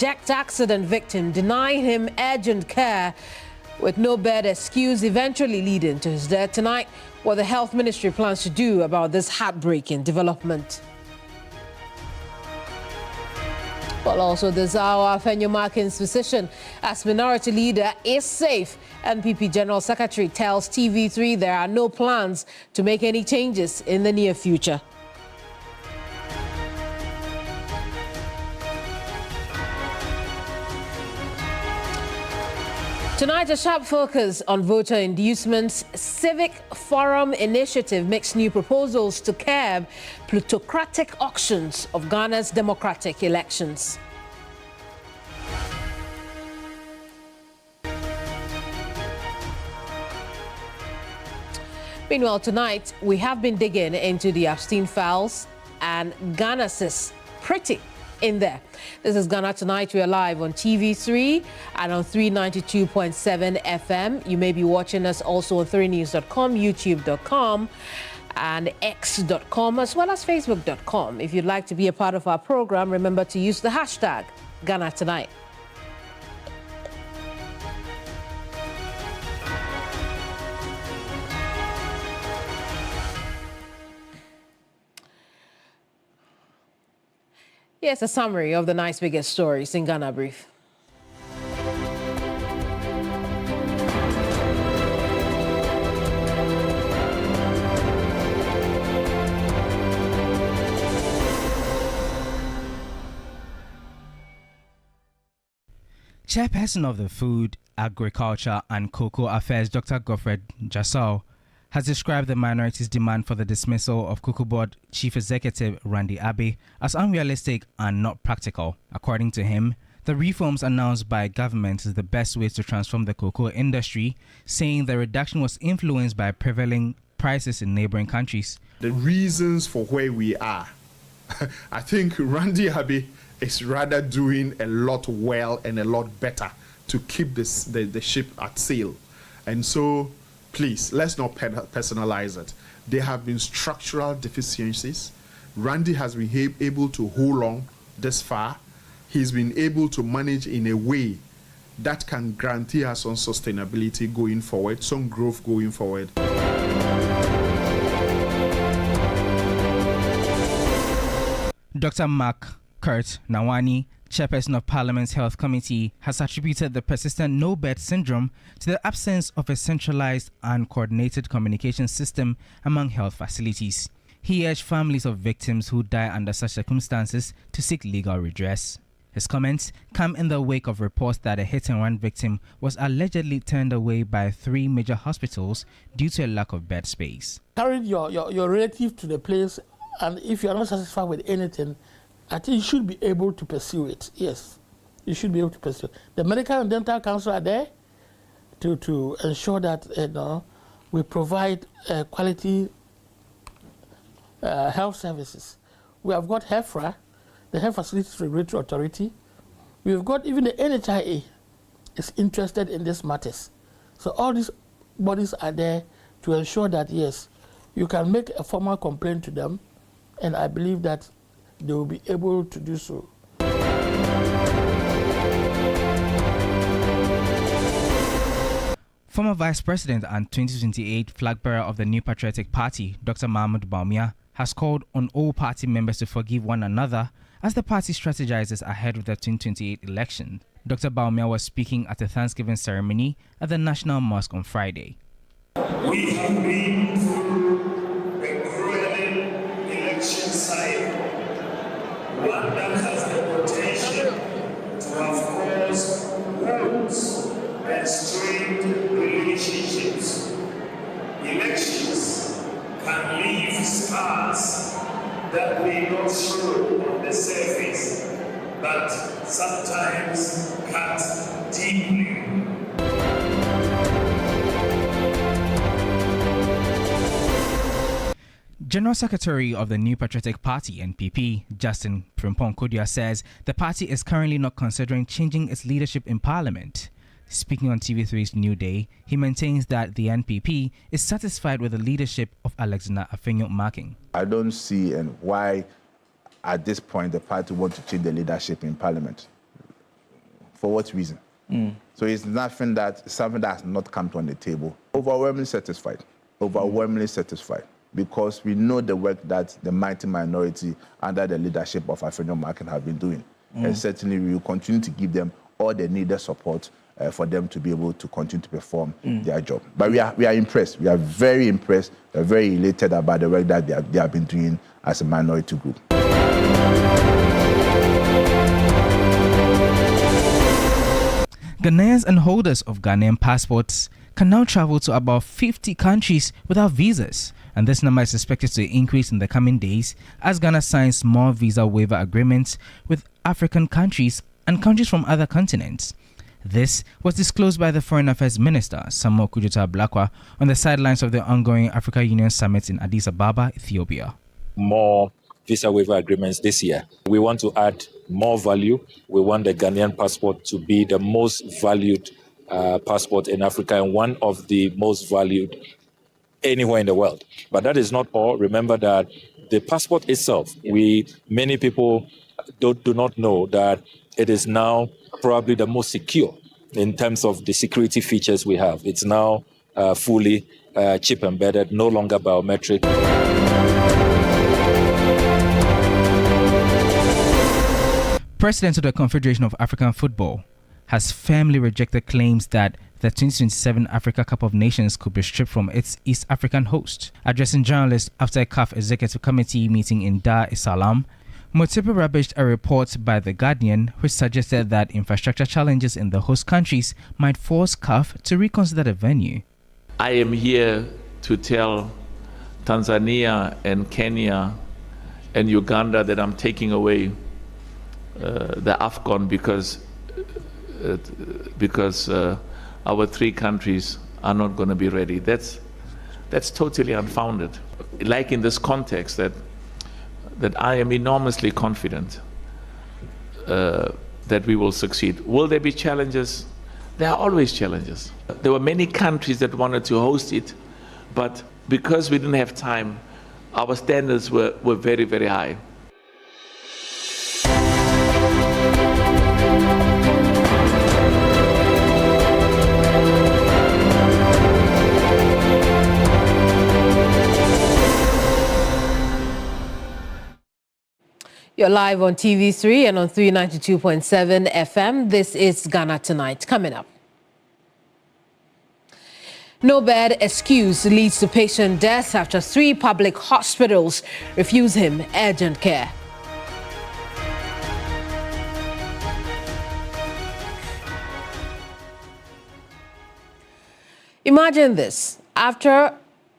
jet accident victim, denying him urgent care with no bad excuse, eventually leading to his death. Tonight, what the Health Ministry plans to do about this heartbreaking development. Well, also this hour, Afenyo Markin's position as minority leader is safe. NPP General Secretary tells TV3 there are no plans to make any changes in the near future. Tonight, a sharp focus on voter inducements. Civic Forum Initiative makes new proposals to curb plutocratic auctions of Ghana's democratic elections. Meanwhile, tonight, we have been digging into the Epstein files, and Ghana says pretty in there. This is Ghana Tonight. We are live on TV3 and on 392.7 FM. You may be watching us also on 3news.com, youtube.com, and x.com, as well as facebook.com. If you'd like to be a part of our program, remember to use the hashtag Ghana Tonight. Here's a summary of the night's biggest stories in Ghana Brief. Chairperson of the Food, Agriculture and Cocoa Affairs, Dr. Godfred Jasal, has described the minority's demand for the dismissal of Cocoa Board Chief Executive Randy Abbey as unrealistic and not practical. According to him, the reforms announced by government is the best way to transform the cocoa industry, saying the reduction was influenced by prevailing prices in neighboring countries. The reasons for where we are, I think Randy Abbey is rather doing a lot well and a lot better to keep the ship at sail. And so, please, let's not personalize it. There have been structural deficiencies. Randy has been able to hold on this far. He's been able to manage in a way that can guarantee us some sustainability going forward, some growth going forward. Dr. Mark Kurt Nawani, Chairperson of Parliament's Health Committee, has attributed the persistent no-bed syndrome to the absence of a centralized and coordinated communication system among health facilities. He urged families of victims who die under such circumstances to seek legal redress. His comments come in the wake of reports that a hit-and-run victim was allegedly turned away by 3 major hospitals due to a lack of bed space. Carry your relative to the place, and if you are not satisfied with anything, I think you should be able to pursue it. Yes, you should be able to pursue it. The Medical and Dental Council are there to ensure that we provide quality health services. We have got HEFRA, the Health Facilities Regulatory Authority. We've got even the NHIA is interested in these matters. So all these bodies are there to ensure that, yes, you can make a formal complaint to them, and I believe that they will be able to do so. Former Vice President and 2028 flag bearer of the New Patriotic Party, Dr. Mahmoud Bawumia, has called on all party members to forgive one another as the party strategizes ahead of the 2028 election. Dr. Bawumia was speaking at a Thanksgiving ceremony at the National Mosque on Friday. We have been through a grueling election cycle, one that has the potential to have caused wounds and strained relationships. Elections can leave scars that may not show on the surface, but sometimes cut deeply. General Secretary of the New Patriotic Party, NPP, Justin Frimpong Kodia, says the party is currently not considering changing its leadership in Parliament. Speaking on TV3's New Day, he maintains that the NPP is satisfied with the leadership of Alexander Afenyo Markin. I don't see why at this point the party wants to change the leadership in Parliament. For what reason? So it's something that has not come on the table. Overwhelmingly satisfied, because we know the work that the mighty minority under the leadership of Afenyo Markin have been doing. And certainly we will continue to give them all the needed support for them to be able to continue to perform their job. But we are impressed. We are very impressed. We are very elated about the work that they have been doing as a minority group. Ghanaians and holders of Ghanaian passports can now travel to about 50 countries without visas, and this number is expected to increase in the coming days as Ghana signs more visa waiver agreements with African countries and countries from other continents. This was disclosed by the Foreign Affairs Minister, Samuel Kujuta Blakwa, on the sidelines of the ongoing Africa Union Summit in Addis Ababa, Ethiopia. More visa waiver agreements this year. We want to add more value. We want the Ghanaian passport to be the most valued passport in Africa and one of the most valued anywhere in the world. But that is not all. Remember that the passport itself, many people do not know that it is now probably the most secure in terms of the security features we have. It's now fully chip embedded, no longer biometric. President of the Confederation of African Football has firmly rejected claims that the 2027 Africa Cup of Nations could be stripped from its East African host. Addressing journalists after a CAF Executive Committee meeting in Dar es Salaam, Motsepe rubbished a report by The Guardian which suggested that infrastructure challenges in the host countries might force CAF to reconsider the venue. I am here to tell Tanzania and Kenya and Uganda that I'm taking away the AFCON because our three countries are not going to be ready. That's totally unfounded. Like in this context, that I am enormously confident that we will succeed. Will there be challenges? There are always challenges. There were many countries that wanted to host it, but because we didn't have time, our standards were very, very high. You're live on TV3 and on 392.7 FM. This is Ghana Tonight. Coming up. No bed excuse leads to patient death after 3 public hospitals refuse him urgent care. Imagine this. After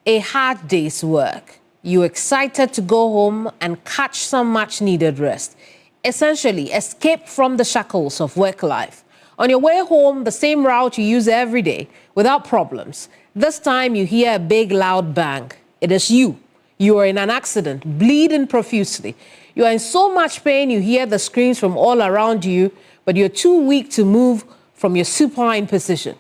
a hard day's work, you're excited to go home and catch some much-needed rest. Essentially, escape from the shackles of work life. On your way home, the same route you use every day, without problems. This time, you hear a big, loud bang. It is you. You are in an accident, bleeding profusely. You are in so much pain, you hear the screams from all around you, but you're too weak to move from your supine position.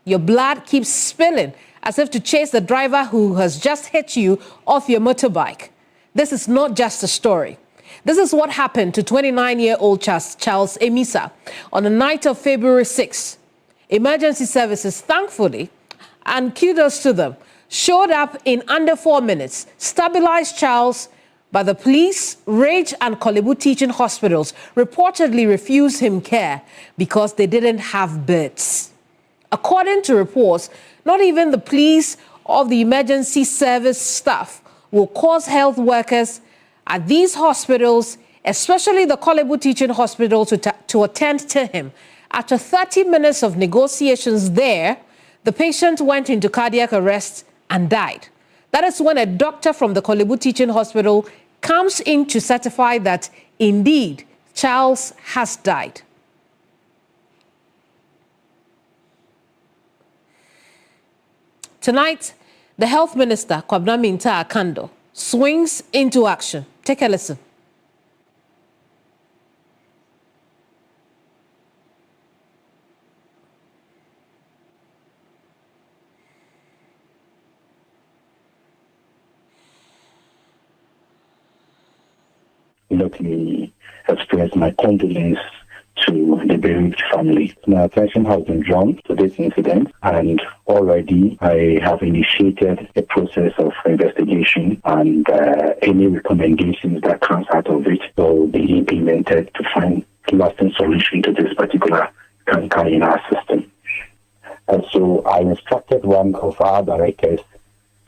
Your blood keeps spilling, as if to chase the driver who has just hit you off your motorbike. This is not just a story. This is what happened to 29-year-old Charles Emisa on the night of February 6. Emergency services, thankfully, and kudos to them, showed up in under 4 minutes, stabilized Charles, but the police, Rage and Kolebu teaching hospitals reportedly refused him care because they didn't have beds. According to reports, not even the police or the emergency service staff will cause health workers at these hospitals, especially the Kolebu Teaching Hospital, to attend to him. After 30 minutes of negotiations there, the patient went into cardiac arrest and died. That is when a doctor from the Kolebu Teaching Hospital comes in to certify that, indeed, Charles has died. Tonight, the Health Minister, Kwabena Minta Akando, swings into action. Take a listen. Let me express my condolence to the bereaved family. My attention has been drawn to this incident, and already I have initiated a process of investigation, and any recommendations that comes out of it will be implemented to find a lasting solution to this particular canker in our system. And so I instructed one of our directors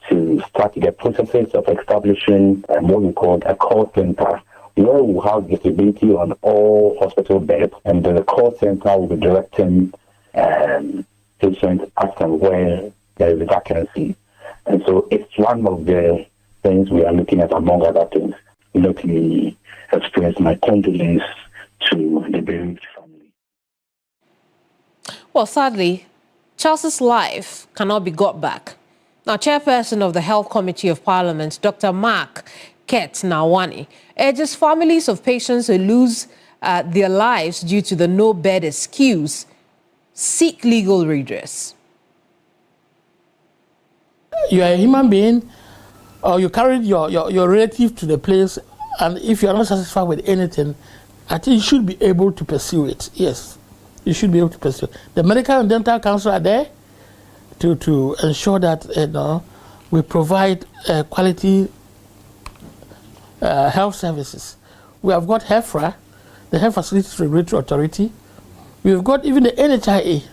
to start the processes of establishing what we call a call center, where we have visibility on all hospital beds, and the call center will be directing patients as and where there is a vacancy. And so it's one of the things we are looking at, among other things. Let me express my condolence to the bereaved family. Well, sadly, Charles's life cannot be got back. Now, Chairperson of the Health Committee of Parliament, Dr. Mark Kurt Nawani, urges families of patients who lose their lives due to the no-bed excuse seek legal redress. You are a human being, or you carried your relative to the place, and if you are not satisfied with anything, I think you should be able to pursue it. Yes, you should be able to pursue it. The Medical and Dental Council are there to ensure that we provide quality health services. We have got HEFRA, the Health Facilities Regulatory Authority. We've got even the NHIA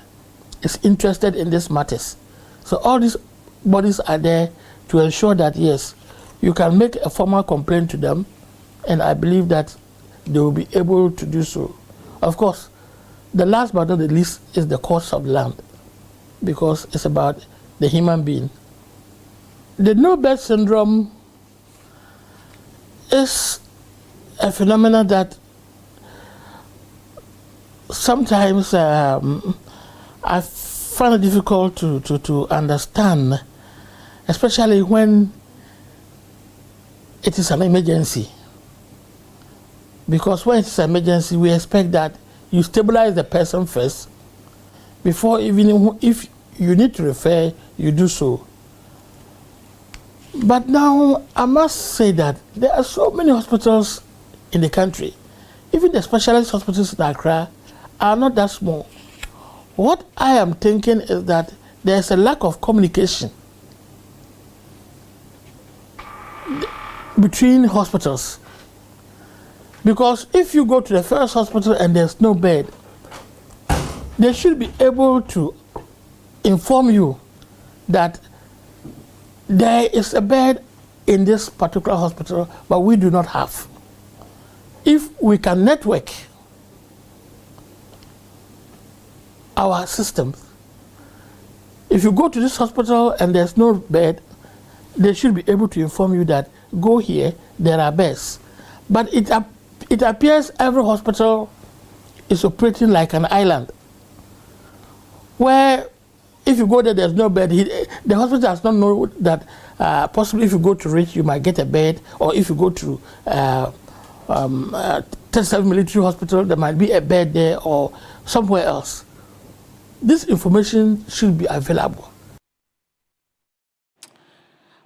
is interested in these matters. So all these bodies are there to ensure that, yes, you can make a formal complaint to them, and I believe that they will be able to do so. Of course, the last but not the least is the cost of land, because it's about the human being. The no-bed syndrome is a phenomenon that sometimes I find it difficult to understand, especially when it is an emergency. Because when it's an emergency, we expect that you stabilize the person first, before even if you need to refer, you do so. But now, I must say that there are so many hospitals in the country. Even the specialist hospitals in Accra are not that small. What I am thinking is that there's a lack of communication between hospitals. Because if you go to the first hospital and there's no bed, they should be able to inform you that there is a bed in this particular hospital, but we do not have. If we can network our systems, if you go to this hospital and there's no bed, they should be able to inform you that go here, there are beds. But it appears every hospital is operating like an island, where if you go there, there's no bed. The hospital does not know that possibly if you go to Rich, you might get a bed, or if you go to 37 Military Hospital, there might be a bed there, or somewhere else. This information should be available.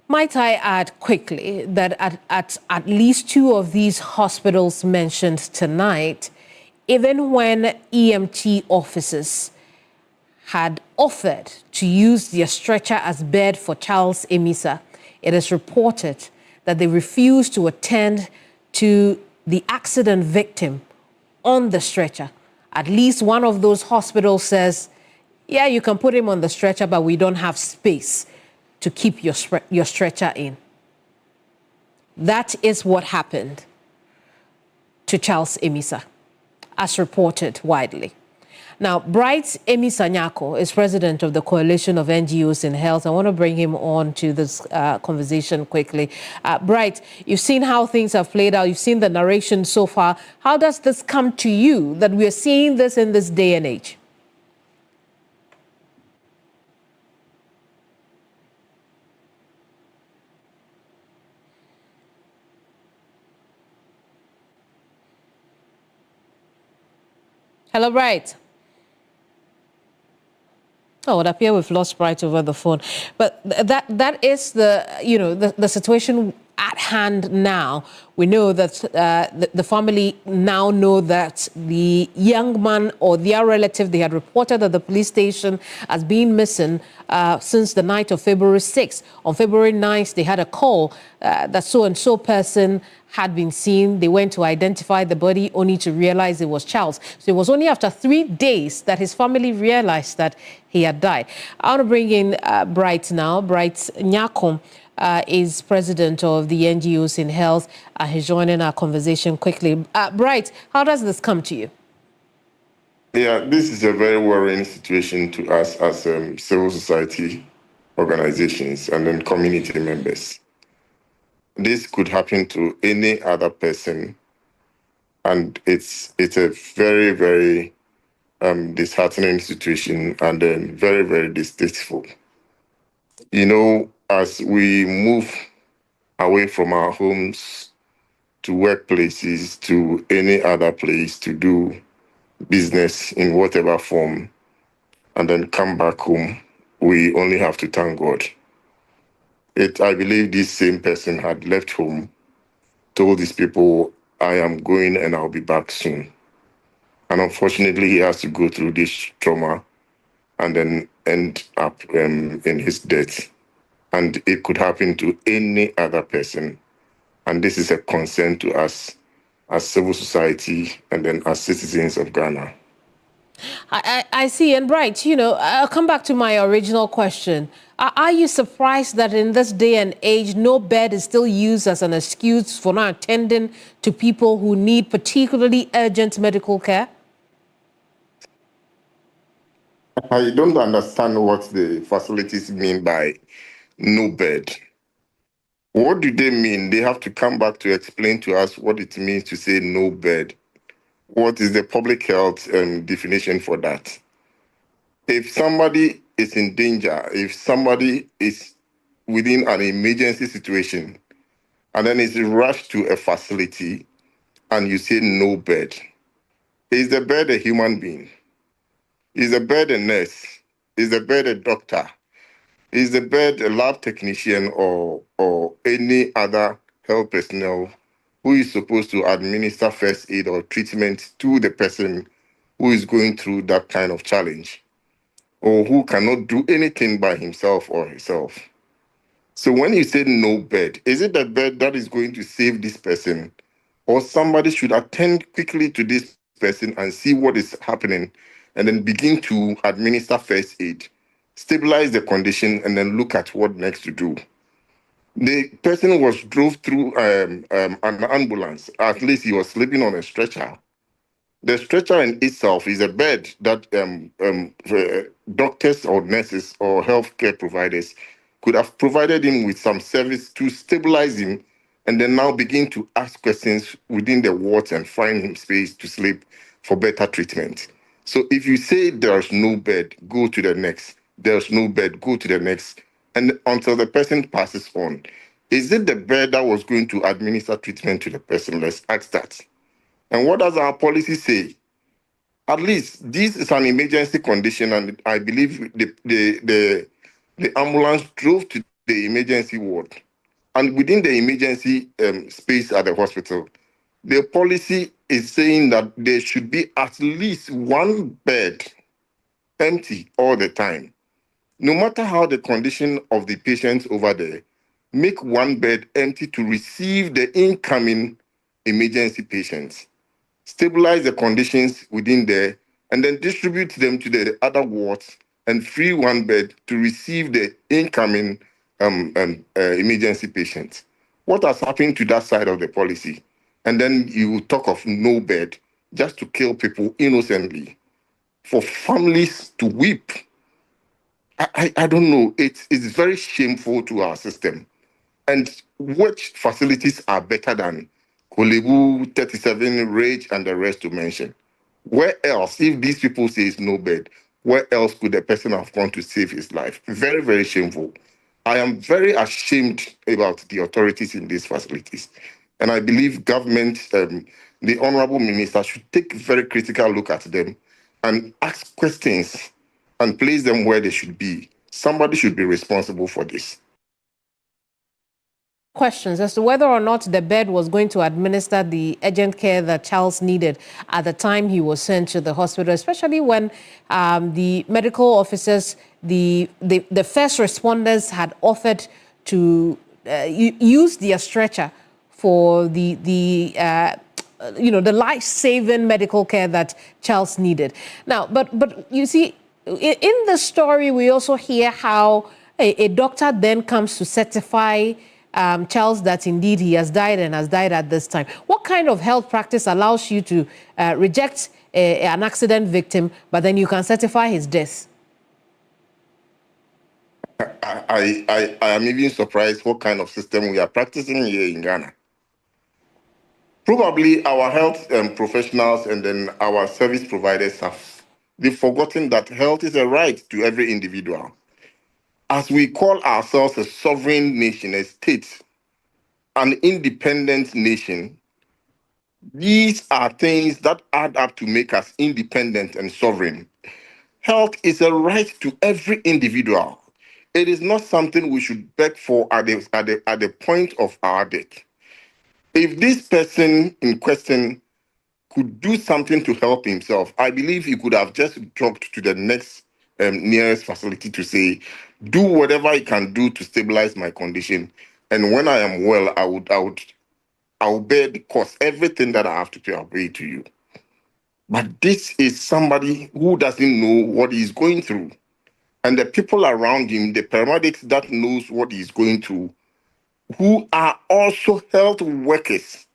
Might I add quickly that at least two of these hospitals mentioned tonight, even when EMT officers had offered to use their stretcher as bed for Charles Emisa, it is reported that they refused to attend to the accident victim on the stretcher. At least one of those hospitals says, yeah, you can put him on the stretcher, but we don't have space to keep your stretcher in. That is what happened to Charles Emisa, as reported widely. Now, Bright Emisa Nyako is president of the Coalition of NGOs in Health. I want to bring him on to this conversation quickly. Bright, you've seen how things have played out. You've seen the narration so far. How does this come to you that we are seeing this in this day and age? Hello, Bright. Oh, it appears we've lost Bright over the phone. But that is the situation at hand now? We know that the family now know that the young man or their relative, they had reported at the police station as being missing since the night of February 6th. On February 9th, they had a call that so-and-so person had been seen. They went to identify the body only to realize it was Charles. So it was only after 3 days that his family realized that he had died. I want to bring in Bright now. Bright Nyakom is president of the NGOs in Health. He's joining our conversation quickly. Bright, how does this come to you? Yeah, this is a very worrying situation to us as civil society organizations and then community members. This could happen to any other person, and it's a very, very disheartening situation and then very, very distasteful. You know, as we move away from our homes to workplaces, to any other place to do business in whatever form, and then come back home, we only have to thank God. I believe this same person had left home, told these people, I am going and I'll be back soon. And unfortunately, he has to go through this trauma and then end up in his death. And it could happen to any other person. And this is a concern to us as civil society and then as citizens of Ghana. I see. And Bright, you know, I'll come back to my original question. Are you surprised that in this day and age, no bed is still used as an excuse for not attending to people who need particularly urgent medical care? I don't understand what the facilities mean by no bed. What do they mean? They have to come back to explain to us what it means to say no bed. What is the public health definition for that? If somebody is in danger, if somebody is within an emergency situation, and then is rushed to a facility, and you say no bed, is the bed a human being? Is the bed a nurse? Is the bed a doctor? Is the bed a lab technician or any other health personnel who is supposed to administer first aid or treatment to the person who is going through that kind of challenge, or who cannot do anything by himself or herself? So when you say no bed, is it the bed that is going to save this person, or somebody should attend quickly to this person and see what is happening and then begin to administer first aid, stabilize the condition, and then look at what next to do? The person was drove through an ambulance. At least he was sleeping on a stretcher. The stretcher in itself is a bed that doctors or nurses or healthcare providers could have provided him with some service to stabilize him, and then now begin to ask questions within the wards and find him space to sleep for better treatment. So if you say there's no bed, go to the next. There's no bed, go to the next. And until the person passes on. Is it the bed that was going to administer treatment to the person? Let's ask that. And what does our policy say? At least this is an emergency condition, and I believe the ambulance drove to the emergency ward. And within the emergency space at the hospital, the policy is saying that there should be at least one bed empty all the time. No matter how the condition of the patients over there, make one bed empty to receive the incoming emergency patients. Stabilize the conditions within there, and then distribute them to the other wards and free one bed to receive the incoming emergency patients. What has happened to that side of the policy? And then you talk of no bed just to kill people innocently, for families to weep. I don't know. It's very shameful to our system. And which facilities are better than Kolebu, 37, Rage, and the rest to mention? Where else, if these people say it's no bed, where else could the person have gone to save his life? Very, very shameful. I am very ashamed about the authorities in these facilities. And I believe government, the Honorable Minister, should take a very critical look at them and ask questions and place them where they should be. Somebody should be responsible for this. questions as to whether or not the bed was going to administer the urgent care that Charles needed at the time he was sent to the hospital, especially when the medical officers, the first responders had offered to use their stretcher for the life-saving medical care that Charles needed. Now, but you see, in the story, we also hear how a doctor then comes to certify Charles that indeed he has died and has died at this time. What kind of health practice allows you to reject an accident victim, but then you can certify his death? I am even surprised what kind of system we are practicing here in Ghana. Probably our health professionals and then our service providers they've forgotten that health is a right to every individual. As we call ourselves a sovereign nation, a state, an independent nation, these are things that add up to make us independent and sovereign. Health is a right to every individual. It is not something we should beg for at the point of our death. If this person in question could do something to help himself, I believe he could have just dropped to the next nearest facility to say, do whatever I can do to stabilize my condition. And when I am well, I'll bear the cost. Everything that I have to pay, I'll pay to you. But this is somebody who doesn't know what he's going through. And the people around him, the paramedics that knows what he's going through, who are also health workers,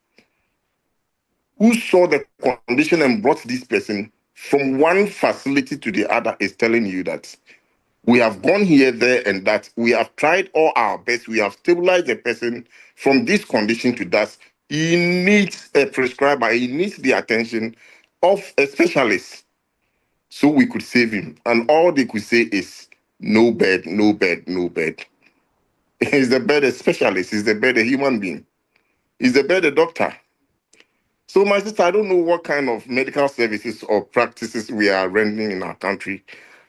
who saw the condition and brought this person from one facility to the other, is telling you that we have gone here, there, and that. We have tried all our best. We have stabilized the person from this condition to that. He needs a prescriber. He needs the attention of a specialist so we could save him. And all they could say is, no bed, no bed, no bed. Is the bed a specialist? Is the bed a human being? Is the bed a doctor? So, my sister, I don't know what kind of medical services or practices we are rendering in our country.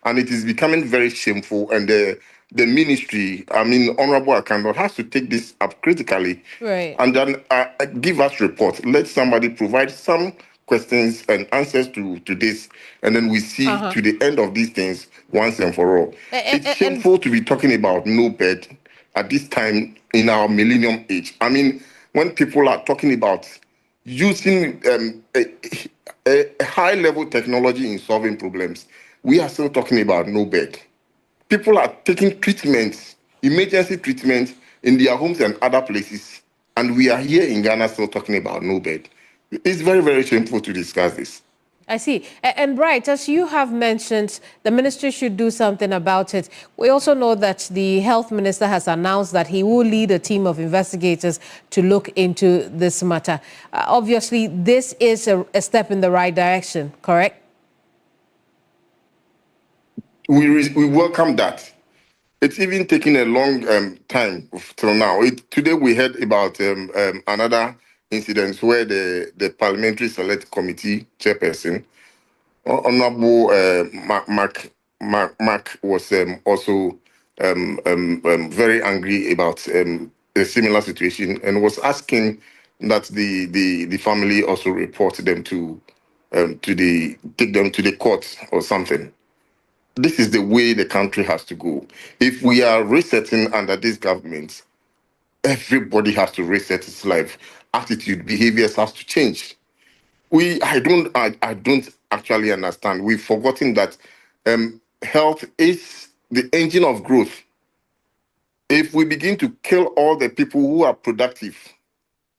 And it is becoming very shameful. And the ministry, Honorable Akando, has to take this up critically. Right. And then give us reports. Let somebody provide some questions and answers to this. And then we see to the end of these things once and for all. It's shameful to be talking about no bed at this time in our millennium age. I mean, when people are talking about using a high-level technology in solving problems, we are still talking about no bed. People are taking treatments, emergency treatments in their homes and other places, and we are here in Ghana still talking about no bed. It's very, very shameful to discuss this. I see. And Bright, as you have mentioned, the ministry should do something about it. We also know that the health minister has announced that he will lead a team of investigators to look into this matter. Obviously, this is a step in the right direction, correct? We welcome that. It's even taken a long time till now. Today we heard about another incident where the Parliamentary Select Committee chairperson, Honorable Mark, was also very angry about a similar situation and was asking that the family also report them take them to the court or something. This is the way the country has to go. If we are resetting under this government, everybody has to reset its life. Attitude, behaviors has to change. I don't actually understand. We've forgotten that health is the engine of growth. If we begin to kill all the people who are productive,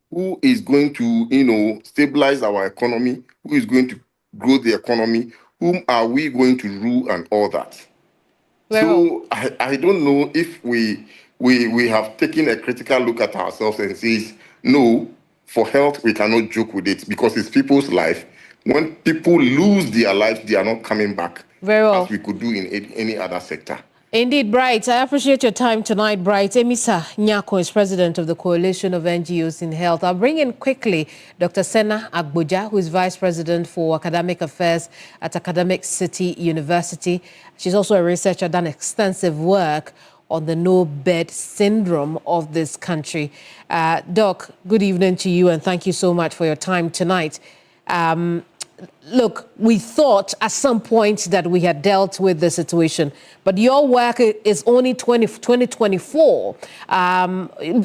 who is going to, stabilize our economy, who is going to grow the economy, whom are we going to rule and all that? So I don't know if we have taken a critical look at ourselves and says, no, for health, we cannot joke with it because it's people's life. When people lose their lives, they are not coming back as we could do in any other sector. Indeed, Bright. I appreciate your time tonight, Bright. Emisa Nyako is president of the Coalition of NGOs in Health. I'll bring in quickly Dr. Sena Agboja, who is vice president for academic affairs at Academic City University. She's also a researcher, done extensive work on the no-bed syndrome of this country. Doc, good evening to you, and thank you so much for your time tonight. Look, we thought at some point that we had dealt with the situation, but your work is only 2024,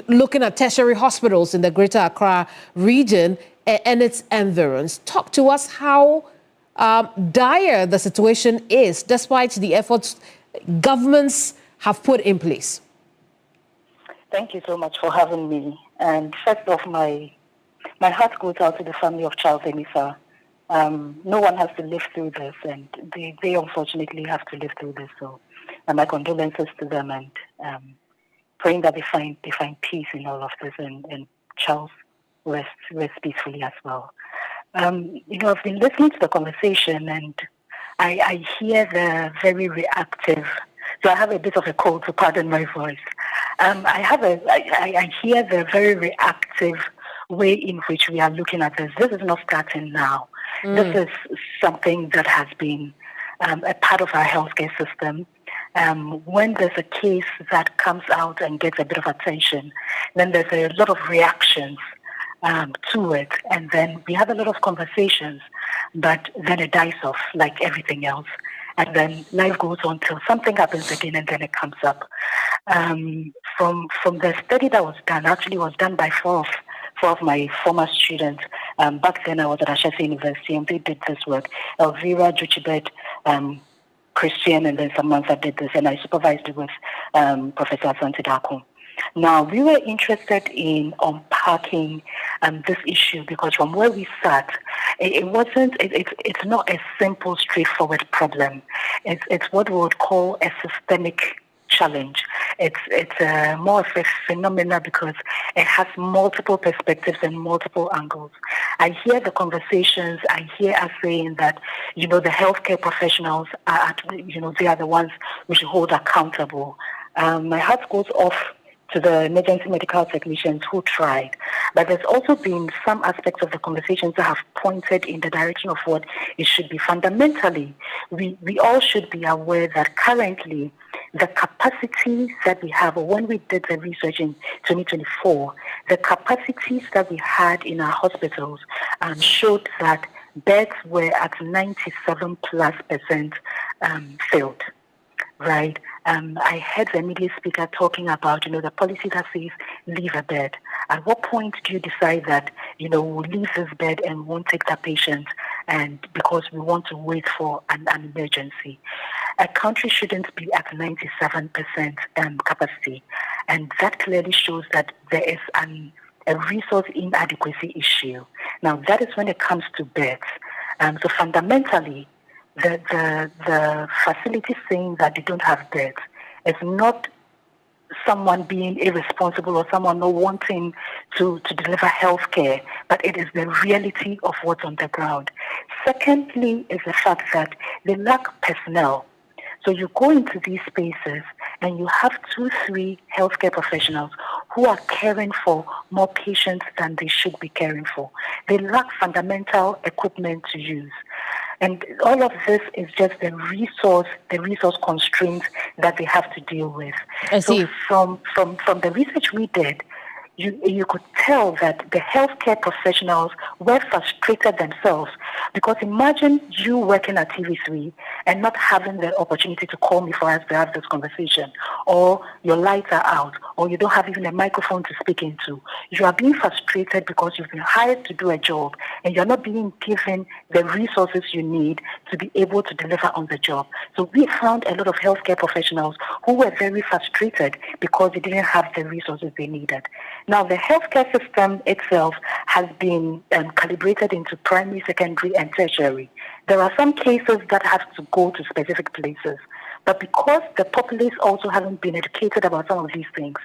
looking at tertiary hospitals in the Greater Accra region and its environs. Talk to us how dire the situation is, despite the efforts governments have put in place. Thank you so much for having me. And first off, my heart goes out to the family of Charles Emisa. No one has to live through this, and they unfortunately have to live through this. So, my condolences to them, and praying that they find peace in all of this, and Charles rest peacefully as well. I've been listening to the conversation, and I hear the very reactive. So I have a bit of a cold, so pardon my voice. I hear the very reactive way in which we are looking at this. This is not starting now. This is something that has been a part of our healthcare system. When there's a case that comes out and gets a bit of attention, then there's a lot of reactions to it, and then we have a lot of conversations, but then it dies off like everything else, and then life goes on till something happens again, and then it comes up. From the study that was done, actually was done by four of my former students. Back then I was at Ashesi University, and they did this work. Elvira, Juchibet, Christian, and then Samantha did this, and I supervised it with Professor Asante Daku. Now, we were interested in unpacking this issue because from where we sat, it's not a simple, straightforward problem. It's what we would call a systemic challenge. It's more of a phenomenon because it has multiple perspectives and multiple angles. I hear the conversations. I hear us saying that, the healthcare professionals they are the ones we should hold accountable. My heart goes off to the emergency medical technicians who tried. But there's also been some aspects of the conversations that have pointed in the direction of what it should be. Fundamentally, we all should be aware that currently the capacities that we have, or when we did the research in 2024, the capacities that we had in our hospitals showed that beds were at 97+% filled. Right. I heard the media speaker talking about, the policy that says leave a bed. At what point do you decide that, we'll leave this bed and won't take that patient, and because we want to wait for an emergency? A country shouldn't be at 97% capacity, and that clearly shows that there is a resource inadequacy issue. Now, that is when it comes to beds. So fundamentally, the facility saying that they don't have beds is not someone being irresponsible or someone not wanting to deliver health care, but it is the reality of what's on the ground. Secondly is the fact that they lack personnel. So you go into these spaces and you have 2-3 healthcare professionals who are caring for more patients than they should be caring for. They lack fundamental equipment to use. And all of this is just the resource constraints that they have to deal with. I see. So from the research we did, you could tell that the healthcare professionals were frustrated themselves, because imagine you working at TV3 and not having the opportunity to call me for us to have this conversation, or your lights are out, or you don't have even a microphone to speak into. You are being frustrated because you've been hired to do a job and you're not being given the resources you need to be able to deliver on the job. So we found a lot of healthcare professionals who were very frustrated because they didn't have the resources they needed. Now, the healthcare system itself has been calibrated into primary, secondary, and tertiary. There are some cases that have to go to specific places. But because the populace also haven't been educated about some of these things,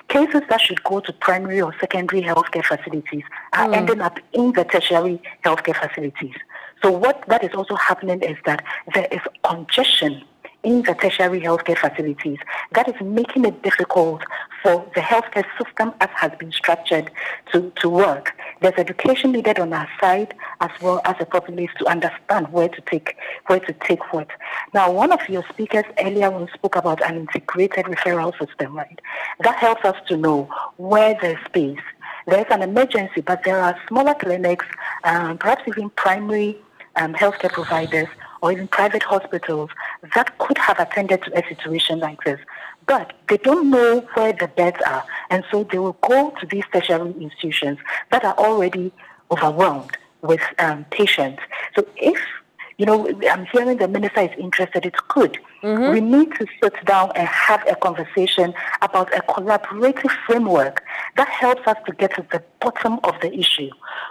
cases that should go to primary or secondary healthcare facilities are ending up in the tertiary healthcare facilities. So what that is also happening is that there is congestion in the tertiary healthcare facilities that is making it difficult for the healthcare system as has been structured to work. There's education needed on our side as well as the populace to understand where to take what. Now, one of your speakers earlier on spoke about an integrated referral system, right? That helps us to know where there's space. There's an emergency, but there are smaller clinics, perhaps even primary healthcare providers or even private hospitals that could have attended to a situation like this. But they don't know where the beds are, and so they will go to these tertiary institutions that are already overwhelmed with patients. So if, I'm hearing the minister is interested, it's good. Mm-hmm. We need to sit down and have a conversation about a collaborative framework that helps us to get to the bottom of the issue.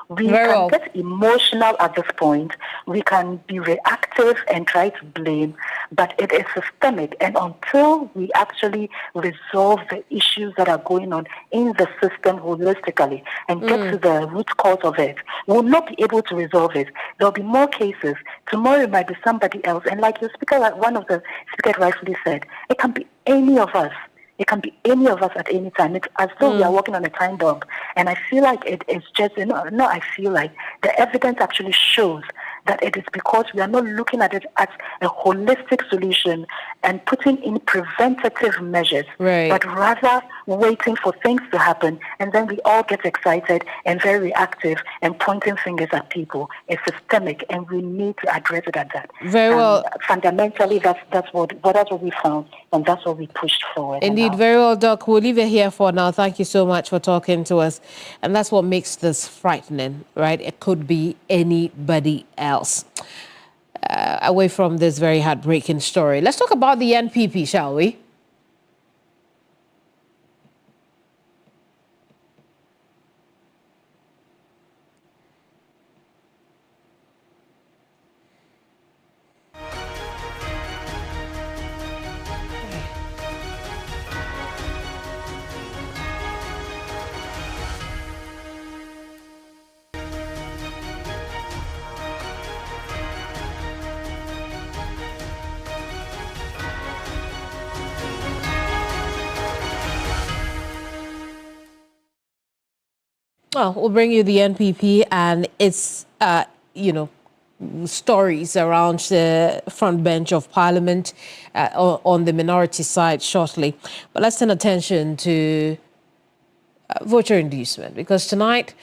We can get emotional at this point. We can be reactive and try to blame, but it is systemic. And until we actually resolve the issues that are going on in the system holistically and get to the root cause of it, we'll not be able to resolve it. There'll be more cases. Tomorrow it might be somebody else. And like your speaker, like one of the speakers rightfully said, it can be any of us. It can be any of us at any time. It's as though we are working on a time bomb. And I feel like it's just, I feel like the evidence actually shows that it is because we are not looking at it as a holistic solution and putting in preventative measures, but rather waiting for things to happen, and then we all get excited and very reactive and pointing fingers at people. It's systemic, and we need to address it at that. Very well. Fundamentally, that's what we found, and that's what we pushed forward. Indeed, very well, Doc. We'll leave it here for now. Thank you so much for talking to us. And that's what makes this frightening, right? It could be anybody else. Away from this very heartbreaking story, let's talk about the NPP, shall we? Well, we'll bring you the NPP and its, stories around the front bench of Parliament on the minority side shortly. But let's turn attention to voter inducement, because tonight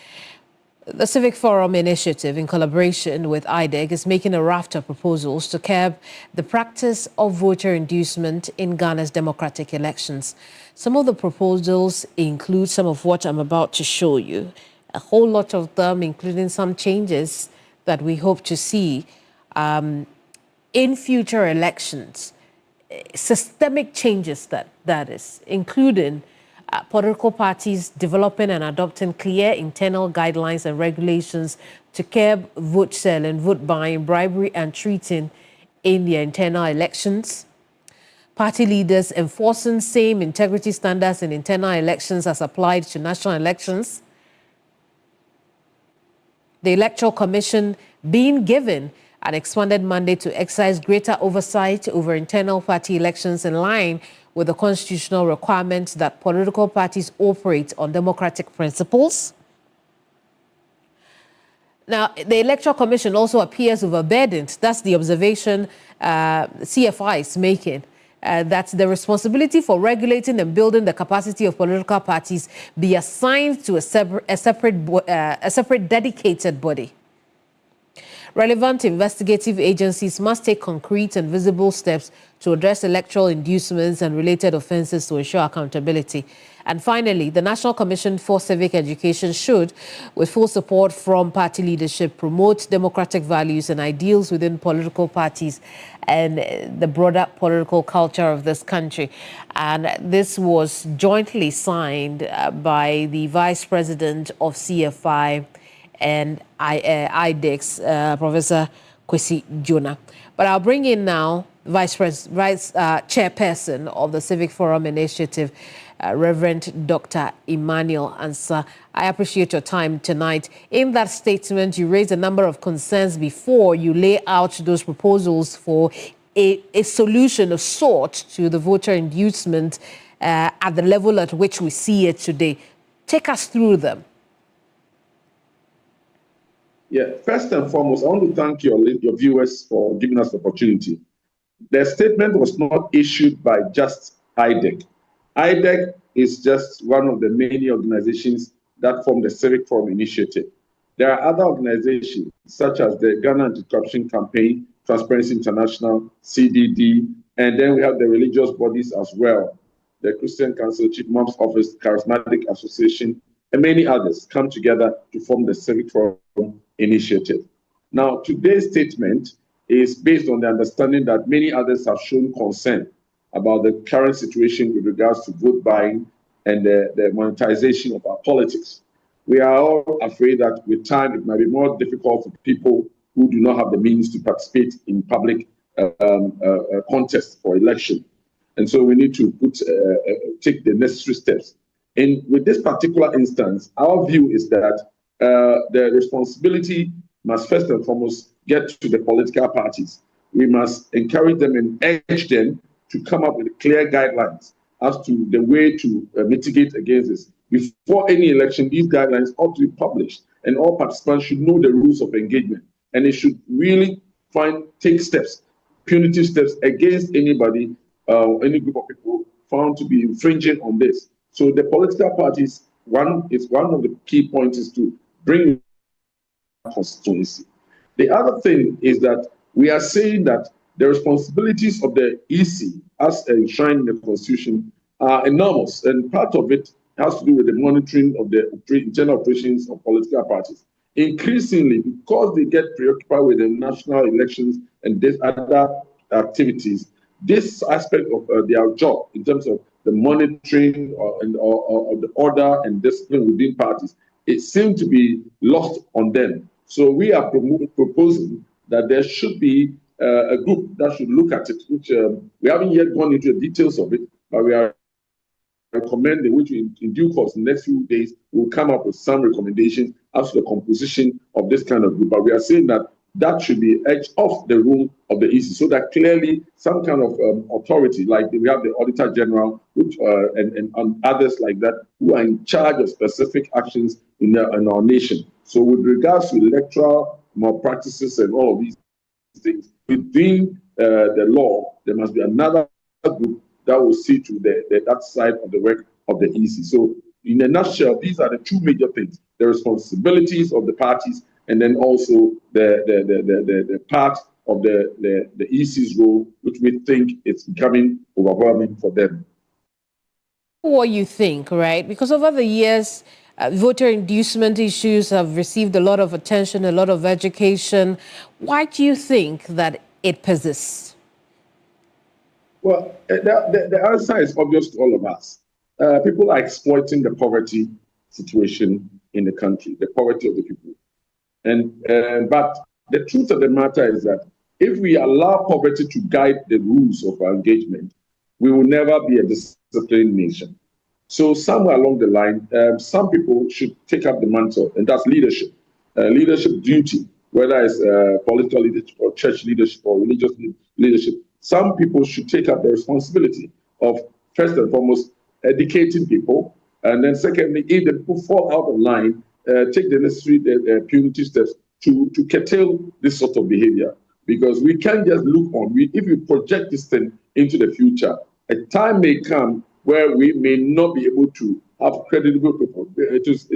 the Civic Forum Initiative, in collaboration with IDEG, is making a raft of proposals to curb the practice of voter inducement in Ghana's democratic elections. Some of the proposals include some of what I'm about to show you. A whole lot of them, including some changes that we hope to see in future elections. Systemic changes, that is, including political parties developing and adopting clear internal guidelines and regulations to curb vote selling, vote buying, bribery, and treating in their internal elections. Party leaders enforcing same integrity standards in internal elections as applied to national elections. The Electoral Commission being given an expanded mandate to exercise greater oversight over internal party elections in line with the constitutional requirement that political parties operate on democratic principles. Now, the Electoral Commission also appears overburdened. That's the observation CFI is making. That the responsibility for regulating and building the capacity of political parties be assigned to a separate dedicated body. Relevant investigative agencies must take concrete and visible steps to address electoral inducements and related offences to ensure accountability. And finally, the National Commission for Civic Education should, with full support from party leadership, promote democratic values and ideals within political parties and the broader political culture of this country. And this was jointly signed by the Vice President of CFI and IDEX, Professor Kwesi Jonah. But I'll bring in now Vice Chairperson of the Civic Forum Initiative, Reverend Dr. Emmanuel Ansah. I appreciate your time tonight. In that statement, you raised a number of concerns before you lay out those proposals for a solution of sort to the voter inducement at the level at which we see it today. Take us through them. Yeah, first and foremost, I want to thank your viewers for giving us the opportunity. The statement was not issued by just IDEC. IDEC is just one of the many organizations that form the Civic Forum Initiative. There are other organizations such as the Ghana Anti-Corruption Campaign, Transparency International, CDD, and then we have the religious bodies as well, the Christian Council, Chief Imam's Office, Charismatic Association, and many others come together to form the Civic Forum Initiative. Now, today's statement is based on the understanding that many others have shown concern about the current situation with regards to vote buying and the monetization of our politics. We are all afraid that with time, it might be more difficult for people who do not have the means to participate in public contests for election. And so we need to take the necessary steps. And with this particular instance, our view is that the responsibility must first and foremost get to the political parties. We must encourage them and urge them to come up with clear guidelines as to the way to mitigate against this. Before any election, these guidelines ought to be published, and all participants should know the rules of engagement. And they should really take steps, punitive steps against anybody, any group of people found to be infringing on this. So the political parties, one of the key points is to bring constituency. The other thing is that we are saying that the responsibilities of the EC as enshrined in the Constitution are enormous, and part of it has to do with the monitoring of the internal operations of political parties. Increasingly, because they get preoccupied with the national elections and these other activities, this aspect of their job in terms of the monitoring of the order and discipline within parties, it seems to be lost on them. So we are proposing that there should be a group that should look at it, which we haven't yet gone into the details of it, but we are recommending, which in due course, in the next few days, we'll come up with some recommendations as to the composition of this kind of group. But we are saying that that should be edged off the rule of the EC, so that clearly some kind of authority, like we have the Auditor General, which, and others like that, who are in charge of specific actions in our nation. So with regards to electoral malpractices and all of these things, within the law, there must be another group that will see to that side of the work of the EC. So in a nutshell, these are the two major things: the responsibilities of the parties, and then also the part of the EC's role, which we think it's becoming overwhelming for them. What you think, right? Because over the years, voter inducement issues have received a lot of attention, a lot of education. Why do you think that it persists? Well, the answer is obvious to all of us. People are exploiting the poverty situation in the country, the poverty of the people. But the truth of the matter is that if we allow poverty to guide the rules of our engagement, we will never be a disciplined nation. So somewhere along the line, some people should take up the mantle, and that's leadership. Leadership duty, whether it's political leadership or church leadership or religious leadership. Some people should take up the responsibility of, first and foremost, educating people, and then secondly, if the people fall out of line, take the necessary punitive steps to curtail this sort of behavior. Because we can't just look on. If we project this thing into the future, a time may come where we may not be able to have credible people. It's just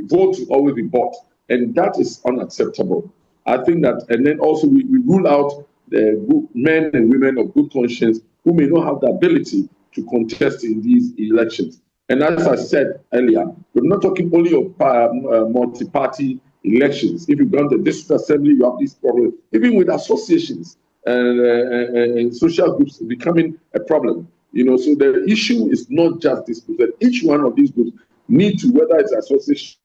votes will always be bought, and that is unacceptable. I think that, and then also we rule out the good men and women of good conscience who may not have the ability to contest in these elections. And as I said earlier, we're not talking only of multi-party elections. If you go to the district assembly, you have these problems. Even with associations and social groups becoming a problem. So the issue is not just this group, that each one of these groups need to, whether it's association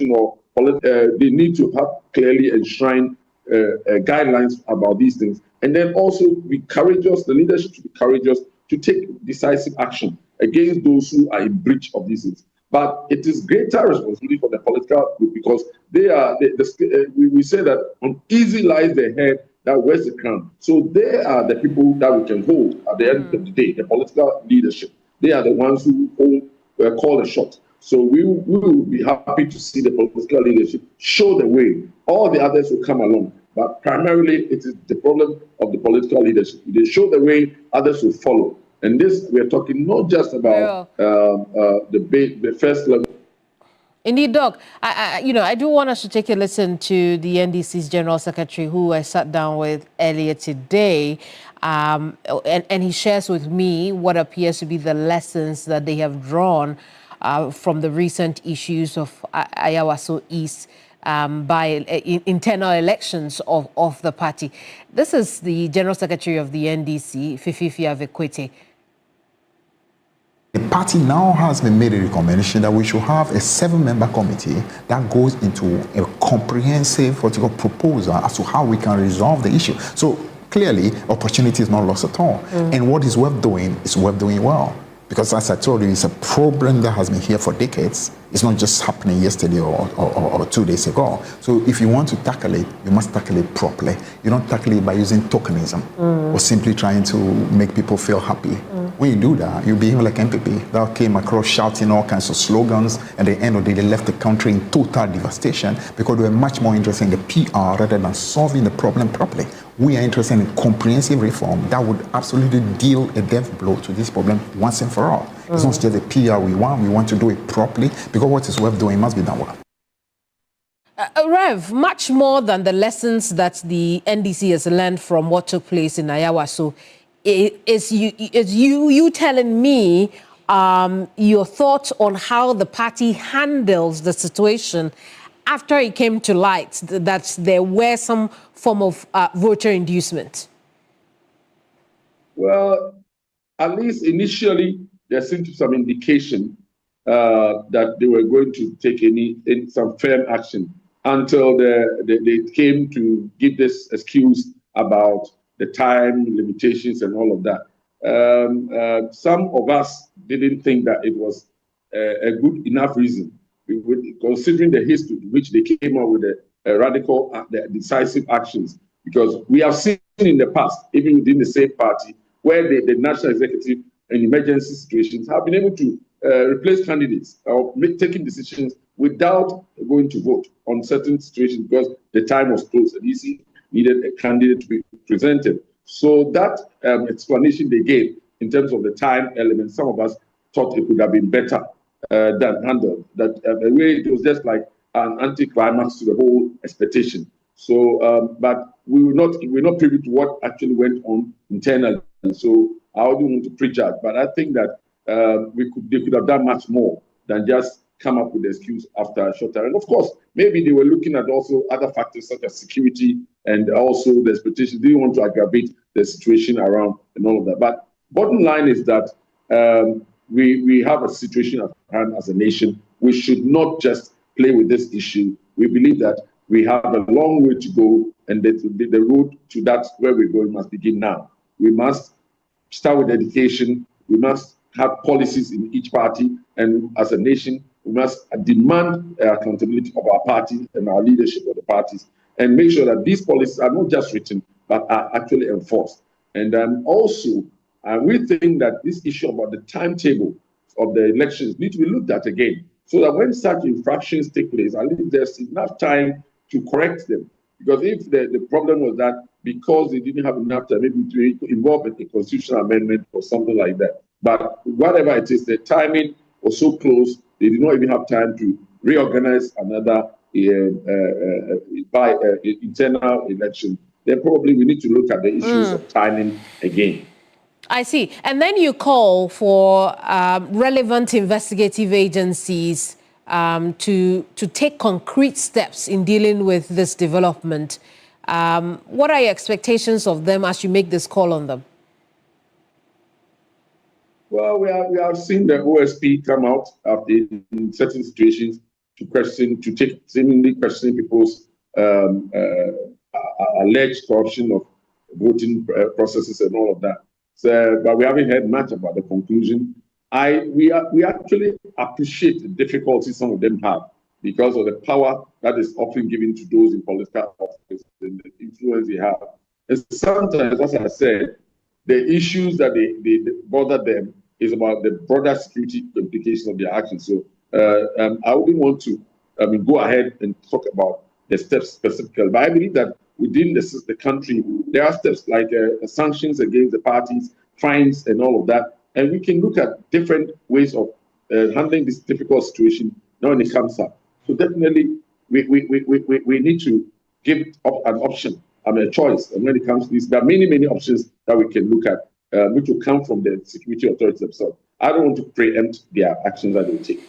or they need to have clearly enshrined guidelines about these things. And then also be courageous, the leadership should be courageous to take decisive action against those who are in breach of these things. But it is greater responsibility for the political group because they are, we say that uneasy lies the head that wears the crown. So they are the people that we can hold at the end of the day, the political leadership. They are the ones who call the shot. So we will be happy to see the political leadership show the way. All the others will come along. But primarily, it is the problem of the political leadership. If they show the way, others will follow. And this, we're talking not just about the first level. Indeed, Doc. I do want us to take a listen to the NDC's General Secretary, who I sat down with earlier today, and he shares with me what appears to be the lessons that they have drawn from the recent issues of Ayawaso East by internal elections of the party. This is the General Secretary of the NDC, Fififia Vekwete. The party now has been made a recommendation that we should have a 7-member committee that goes into a comprehensive proposal as to how we can resolve the issue. So clearly, opportunity is not lost at all. And what is worth doing is worth doing well. Because as I told you, it's a problem that has been here for decades. It's not just happening yesterday or 2 days ago. So if you want to tackle it, you must tackle it properly. You don't tackle it by using tokenism or simply trying to make people feel happy. When you do that, you behave like MPP that came across shouting all kinds of slogans, and at the end of the day, they left the country in total devastation because they were much more interested in the PR rather than solving the problem properly. We are interested in comprehensive reform that would absolutely deal a death blow to this problem once and for all. It's not just the PR we want to do it properly, because what is worth doing must be done well. Rev, much more than the lessons that the NDC has learned from what took place in Ayawaso, is you telling me your thoughts on how the party handles the situation after it came to light that there were some form of voter inducement? Well, at least initially, there seemed to be some indication that they were going to take some firm action until they came to give this excuse about the time limitations and all of that. Some of us didn't think that it was a good enough reason, considering the history in which they came up with the radical, decisive actions. Because we have seen in the past, even within the same party, where the national executive in emergency situations have been able to replace candidates or taking decisions without going to vote on certain situations because the time was close and EC needed a candidate to be presented. So that explanation they gave in terms of the time element, some of us thought it could have been better than handled. That the way it was just like an anticlimax to the whole expectation. So, but we're not privy to what actually went on internally. So I don't want to prejudge, but I think that they could have done much more than just come up with the excuse after a short time. And of course, maybe they were looking at also other factors such as security and also the expectations. They didn't want to aggravate the situation around and all of that. But bottom line is that we have a situation at hand as a nation. We should not just play with this issue. We believe that we have a long way to go, and that the road to that where we're going must begin now. We must start with education. We must have policies in each party, and as a nation, we must demand accountability of our party and our leadership of the parties, and make sure that these policies are not just written, but are actually enforced. And also, we think that this issue about the timetable of the elections need to be looked at again, so that when such infractions take place, at least there's enough time to correct them. Because if the problem was that because they didn't have enough time, maybe to involve a constitutional amendment or something like that. But whatever it is, the timing was so close, they did not even have time to reorganize another internal election. Then probably we need to look at the issues of timing again. I see. And then you call for relevant investigative agencies to take concrete steps in dealing with this development. What are your expectations of them as you make this call on them? Well, we have seen the OSP come out in certain situations to take seemingly questioning people's alleged corruption of voting processes and all of that. So, but we haven't heard much about the conclusion. We actually appreciate the difficulties some of them have because of the power that is often given to those in political office and the influence they have. And sometimes, as I said, the issues that they bother them is about the broader security implications of their actions. So I wouldn't want to go ahead and talk about the steps specifically, but I believe that within the country, there are steps like sanctions against the parties, fines, and all of that. And we can look at different ways of handling this difficult situation when it comes up. So definitely, we need to give up an option, a choice. And when it comes to this, there are many, many options that we can look at, which will come from the security authorities themselves. I don't want to preempt their actions that they take.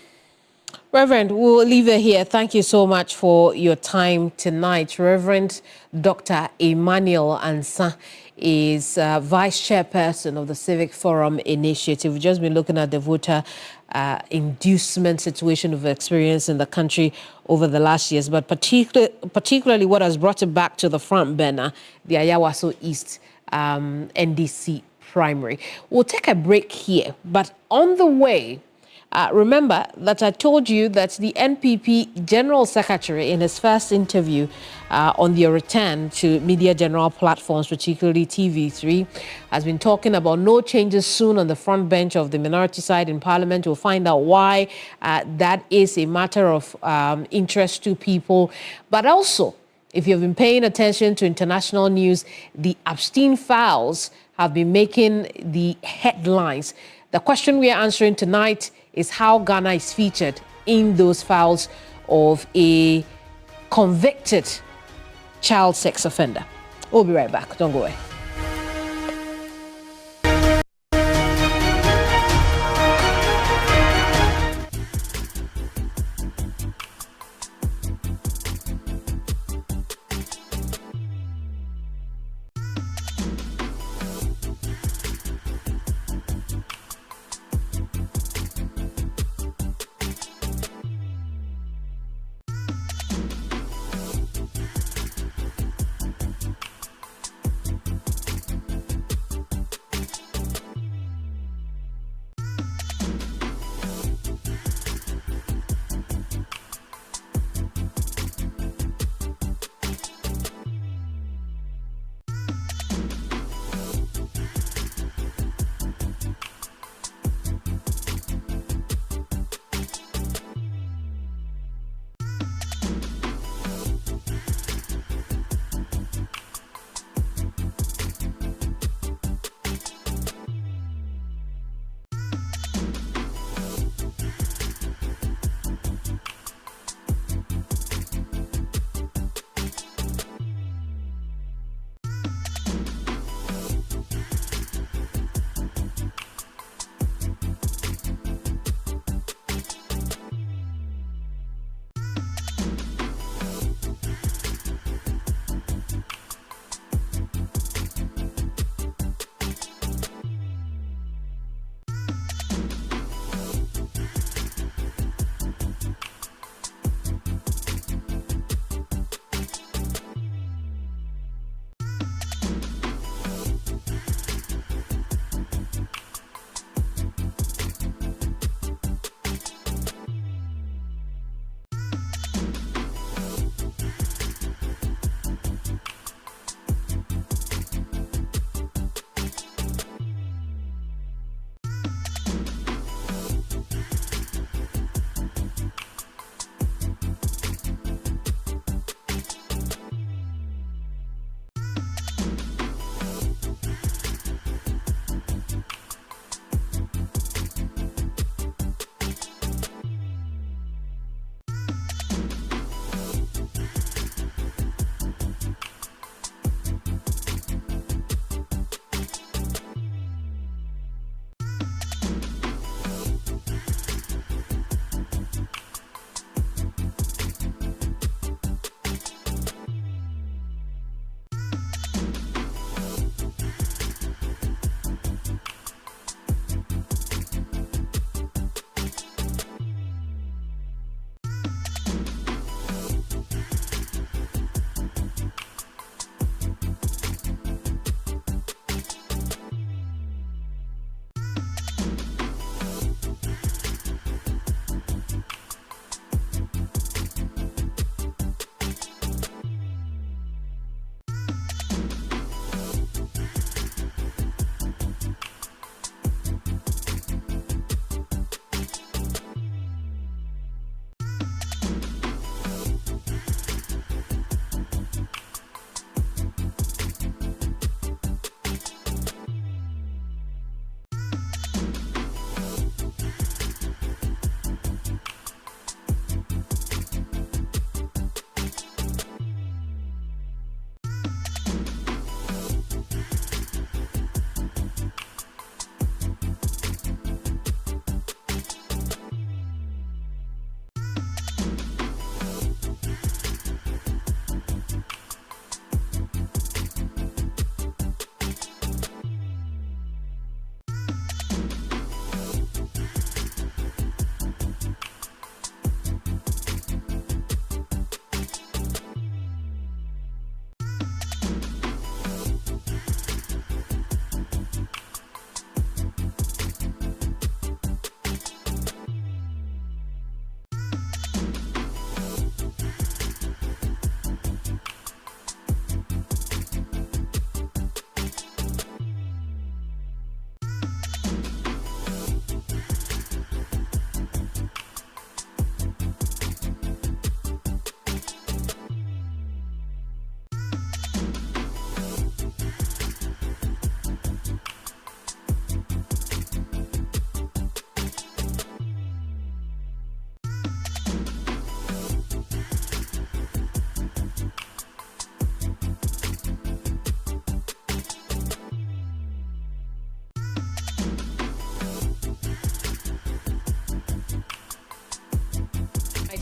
Reverend, we'll leave it here. Thank you so much for your time tonight. Reverend Dr. Emmanuel Ansah is Vice Chairperson of the Civic Forum Initiative. We've just been looking at the voter inducement situation we've experienced in the country over the last years, but particularly what has brought it back to the front burner, the Ayawaso East NDC primary. We'll take a break here, but on the way, remember that I told you that the NPP General Secretary, in his first interview on their return to media general platforms, particularly TV3, has been talking about no changes soon on the front bench of the minority side in Parliament. We'll find out why that is a matter of interest to people. But also, if you've been paying attention to international news, the Epstein files have been making the headlines. The question we are answering tonight is how Ghana is featured in those files of a convicted child sex offender. We'll be right back. Don't go away.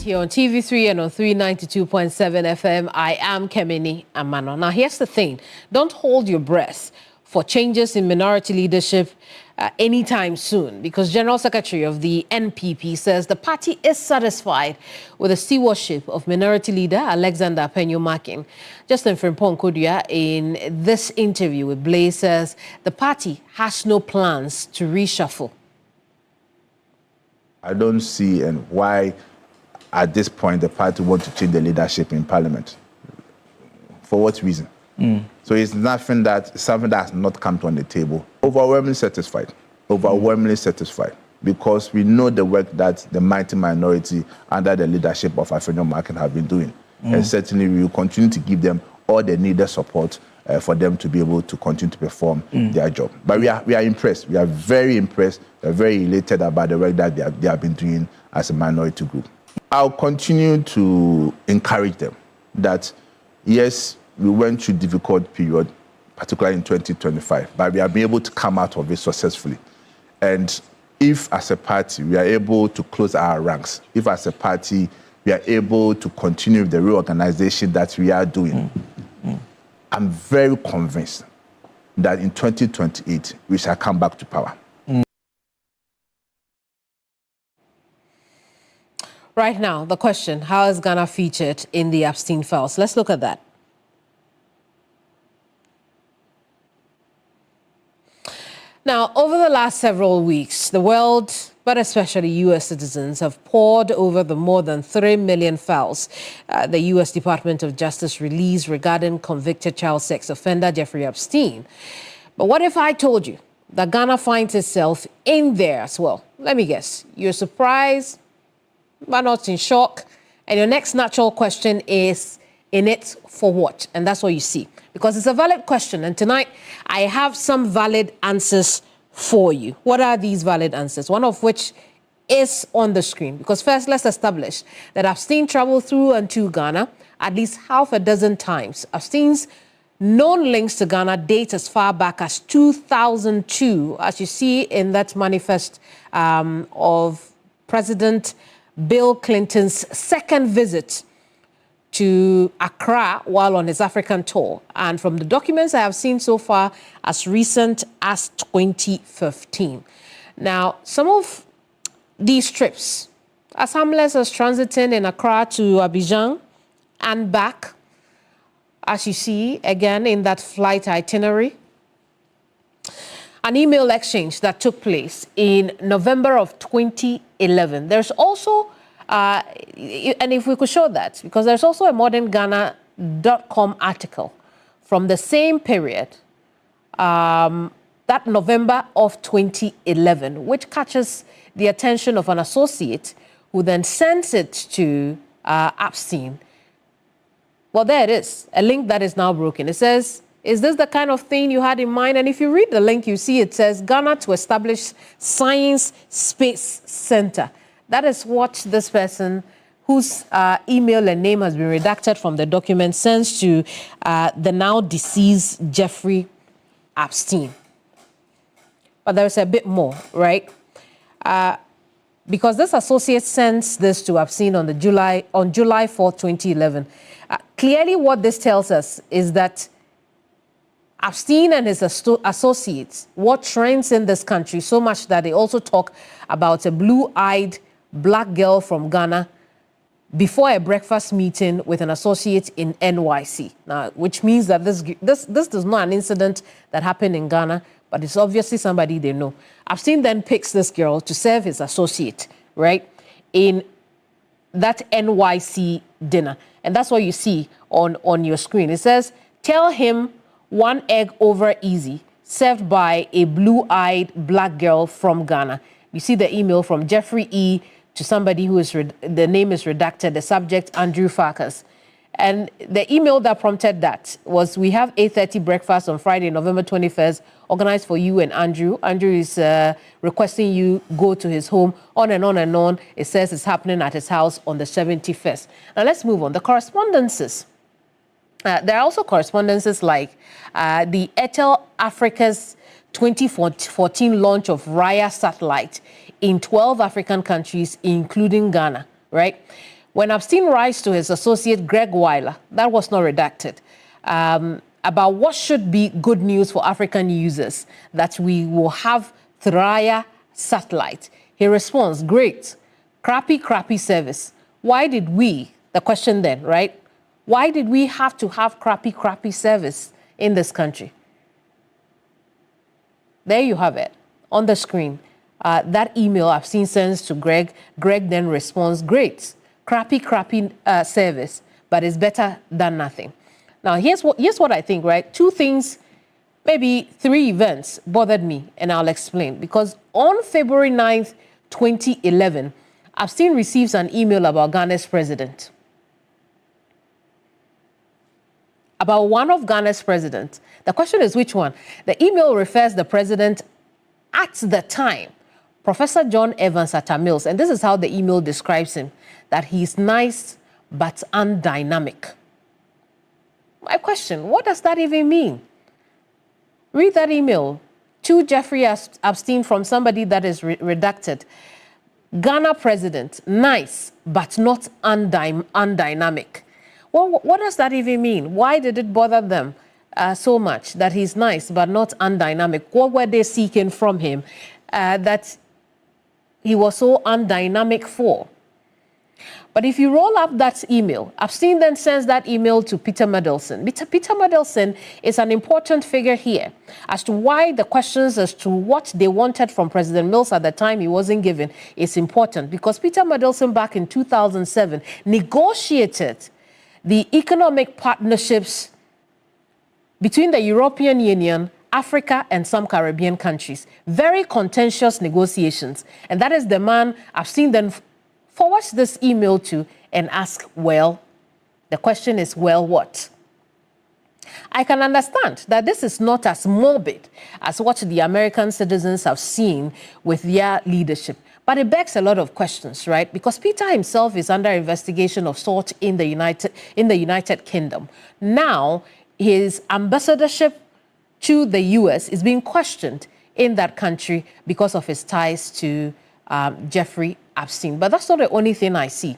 Here on TV3 and on 392.7 FM, I am Kemini Amano. Now, here's the thing. Don't hold your breath for changes in minority leadership anytime soon, because General Secretary of the NPP says the party is satisfied with the stewardship of Minority Leader Alexander Penyumakin. Justin Frimpong Kodia, in this interview with Blaze, says the party has no plans to reshuffle. I don't see why at this point the party want to change the leadership in Parliament. For what reason? So it's something that has not come on the table. Overwhelmingly satisfied, because we know the work that the mighty minority under the leadership of Afenyomakin have been doing. And certainly we will continue to give them all the needed support for them to be able to continue to perform their job. But we are impressed. We are very impressed. We are very elated about the work that they have been doing as a minority group. I'll continue to encourage them that, yes, we went through a difficult period, particularly in 2025, but we have been able to come out of it successfully. And if, as a party, we are able to close our ranks, if, as a party, we are able to continue the reorganization that we are doing, I'm very convinced that in 2028, we shall come back to power. Right now, the question, how is Ghana featured in the Epstein files? Let's look at that. Now, over the last several weeks, the world, but especially U.S. citizens, have poured over the more than 3 million files the U.S. Department of Justice released regarding convicted child sex offender Jeffrey Epstein. But what if I told you that Ghana finds itself in there as well? Let me guess. You're surprised, but not in shock. And your next natural question is, in it for what? And that's what you see. Because it's a valid question. And tonight, I have some valid answers for you. What are these valid answers? One of which is on the screen. Because first, let's establish that Epstein traveled through and to Ghana at least half a dozen times. Epstein's known links to Ghana date as far back as 2002, as you see in that manifest of President Bill Clinton's second visit to Accra while on his African tour. And from the documents I have seen so far, as recent as 2015. Now, some of these trips, as harmless as transiting in Accra to Abidjan and back, as you see again in that flight itinerary, an email exchange that took place in November of 2011. There's also and if we could show that, because there's also a modernghana.com article from the same period, that November of 2011, which catches the attention of an associate who then sends it to Epstein. Well, there it is, a link that is now broken. It says, is this the kind of thing you had in mind? And if you read the link, you see it says, Ghana to establish Science Space Center. That is what this person, whose email and name has been redacted from the document, sends to the now deceased Jeffrey Epstein. But there's a bit more, right? Because this associate sends this to Epstein on July 4th, 2011. Clearly, what this tells us is that Epstein and his associates watch trends in this country so much that they also talk about a blue-eyed black girl from Ghana before a breakfast meeting with an associate in NYC. Now, which means that this is not an incident that happened in Ghana, but it's obviously somebody they know. Epstein then picks this girl to serve his associate, right, in that NYC dinner. And that's what you see on your screen. It says, tell him 1 egg over easy, served by a blue-eyed black girl from Ghana. You see the email from Jeffrey E. to somebody who is, the name is redacted, the subject, Andrew Farkas. And the email that prompted that was, we have 8:30 breakfast on Friday, November 21st, organized for you and Andrew. Andrew is requesting you go to his home, on and on and on. It says it's happening at his house on the 71st. Now let's move on. The correspondences. There are also correspondences like the Airtel Africa's 2014 launch of Raya satellite in 12 African countries, including Ghana, right? When Epstein writes to his associate Greg Weiler, that was not redacted, about what should be good news for African users, that we will have Thuraya satellite, he responds, great, crappy service. Why did we, the question then, right? Why did we have to have crappy service in this country? There you have it on the screen. That email Epstein sends to Greg. Greg then responds, great, crappy service, but it's better than nothing. Now, here's what I think, right? Two things, maybe three events bothered me, and I'll explain. Because on February 9th, 2011, Epstein receives an email about Ghana's president. About one of Ghana's presidents. The question is which one? The email refers the president at the time, Professor John Evans Atta Mills, and this is how the email describes him, that he's nice but undynamic. My question, what does that even mean? Read that email to Jeffrey Epstein from somebody that is redacted. Ghana president, nice but not undynamic. Well, what does that even mean? Why did it bother them so much that he's nice but not undynamic? What were they seeking from him that he was so undynamic for? But if you roll up that email, Epstein then sends that email to Peter Mandelson. Peter Mandelson is an important figure here as to why the questions as to what they wanted from President Mills at the time he wasn't given is important, because Peter Mandelson back in 2007 negotiated the economic partnerships between the European Union, Africa, and some Caribbean countries. Very contentious negotiations. And that is the man Epstein then forwards this email to and asks, well, the question is, well, what? I can understand that this is not as morbid as what the American citizens have seen with their leadership. But it begs a lot of questions, right? Because Peter himself is under investigation of sort in the United Kingdom. Now, his ambassadorship to the U.S. is being questioned in that country because of his ties to Jeffrey Epstein. But that's not the only thing I see.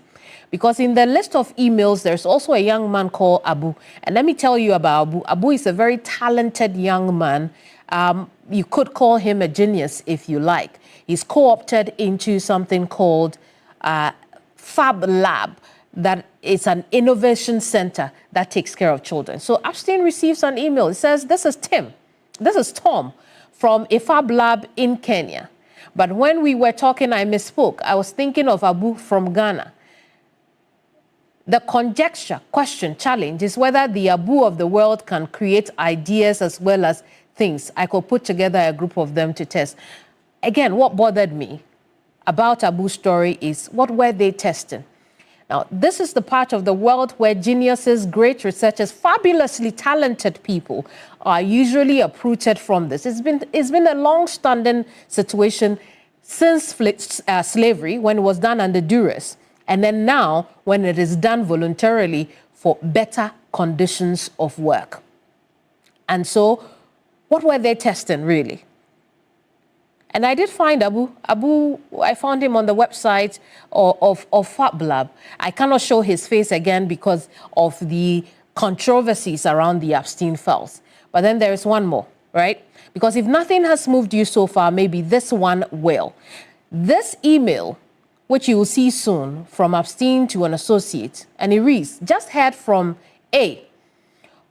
Because in the list of emails, there's also a young man called Abu. And let me tell you about Abu. Abu is a very talented young man. You could call him a genius if you like. He's co-opted into something called Fab Lab, that is an innovation center that takes care of children. So Epstein receives an email. It says, this is Tom from a Fab Lab in Kenya. But when we were talking, I misspoke. I was thinking of Abu from Ghana. The conjecture, question, challenge is whether the Abu of the world can create ideas as well as things. I could put together a group of them to test. Again, what bothered me about Abu's story is what were they testing? Now, this is the part of the world where geniuses, great researchers, fabulously talented people are usually uprooted from this. It's been a long-standing situation since slavery, when it was done under duress, and then now when it is done voluntarily for better conditions of work. And so, what were they testing, really? And I did find Abu. I found him on the website of Fab Lab. I cannot show his face again because of the controversies around the Epstein files. But then there is one more, right? Because if nothing has moved you so far, maybe this one will. This email, which you will see soon, from Epstein to an associate, and it reads, just heard from A,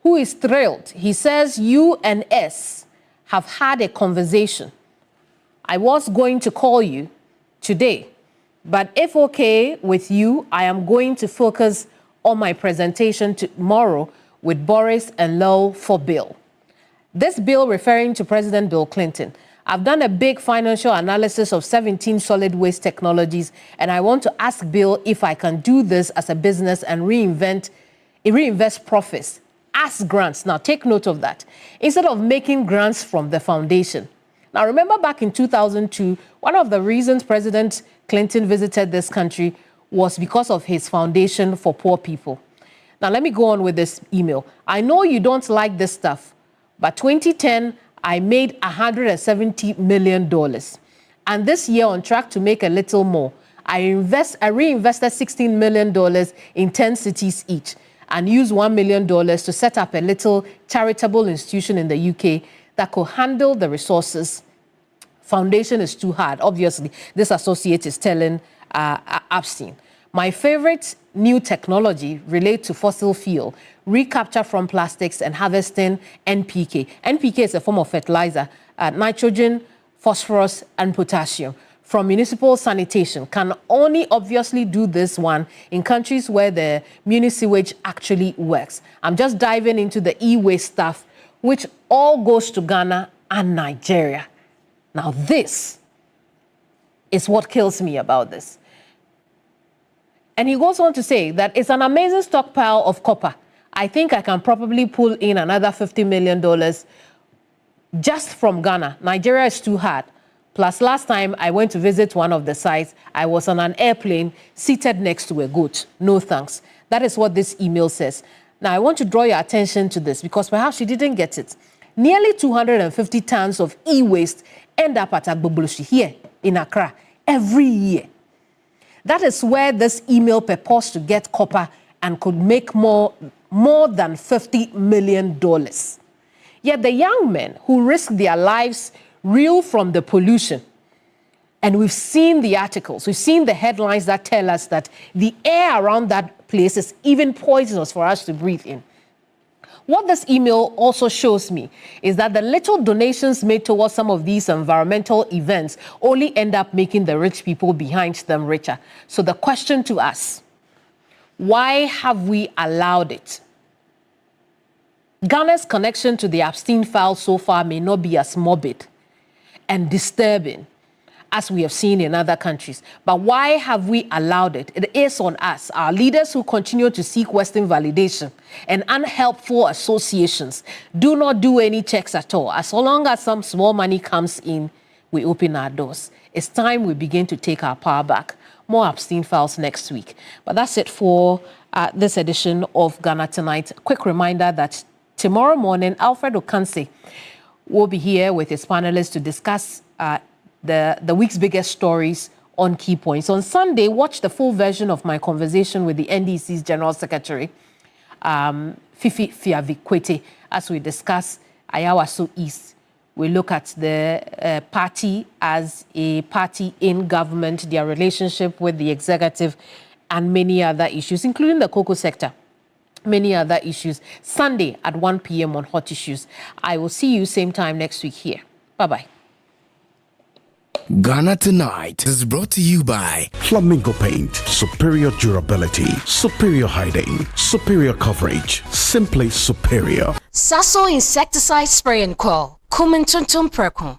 who is thrilled. He says, you and S have had a conversation. I was going to call you today, but if okay with you, I am going to focus on my presentation tomorrow with Boris and Lowell for Bill. This bill referring to President Bill Clinton. I've done a big financial analysis of 17 solid waste technologies, and I want to ask Bill if I can do this as a business and reinvest profits as grants. Now, take note of that. Instead of making grants from the foundation. Now, remember back in 2002, one of the reasons President Clinton visited this country was because of his foundation for poor people. Now, let me go on with this email. I know you don't like this stuff, but 2010, I made $170 million. And this year, on track to make a little more. I reinvested $16 million in 10 cities each and used $1 million to set up a little charitable institution in the UK that could handle the resources. Foundation is too hard. Obviously, this associate is telling Epstein. My favorite new technology relates to fossil fuel, recapture from plastics and harvesting NPK. NPK is a form of fertilizer, nitrogen, phosphorus, and potassium. From municipal sanitation, can only obviously do this one in countries where the muni-sewage actually works. I'm just diving into the e-waste stuff, which all goes to Ghana and Nigeria. Now this is what kills me about this. And he goes on to say that it's an amazing stockpile of copper. I think I can probably pull in another $50 million just from Ghana. Nigeria is too hard. Plus, last time I went to visit one of the sites, I was on an airplane seated next to a goat. No thanks. That is what this email says. Now, I want to draw your attention to this because perhaps you didn't get it. Nearly 250 tons of e-waste end up at Agboboloshi here in Accra every year. That is where this email purports to get copper and could make more than $50 million. Yet the young men who risk their lives reel from the pollution. And we've seen the articles, we've seen the headlines that tell us that the air around that place is even poisonous for us to breathe in. What this email also shows me is that the little donations made towards some of these environmental events only end up making the rich people behind them richer. So the question to us, why have we allowed it? Ghana's connection to the Epstein file so far may not be as morbid and disturbing as we have seen in other countries. But why have we allowed it? It is on us, our leaders who continue to seek Western validation and unhelpful associations. Do not do any checks at all. As long as some small money comes in, we open our doors. It's time we begin to take our power back. More Epstein files next week. But that's it for this edition of Ghana Tonight. Quick reminder that tomorrow morning, Alfred Okanse will be here with his panelists to discuss the week's biggest stories on key points. On Sunday, watch the full version of my conversation with the NDC's General Secretary, Fifi Fiavikwete, as we discuss Ayawaso East. We look at the party as a party in government, their relationship with the executive, and many other issues, including the cocoa sector. Many other issues. Sunday at 1 p.m. on Hot Issues. I will see you same time next week here. Bye-bye. Ghana Tonight is brought to you by Flamingo Paint. Superior durability, superior hiding, superior coverage, simply superior. Sasso Insecticide Spray and Coil. Kumin Tuntum Perkun.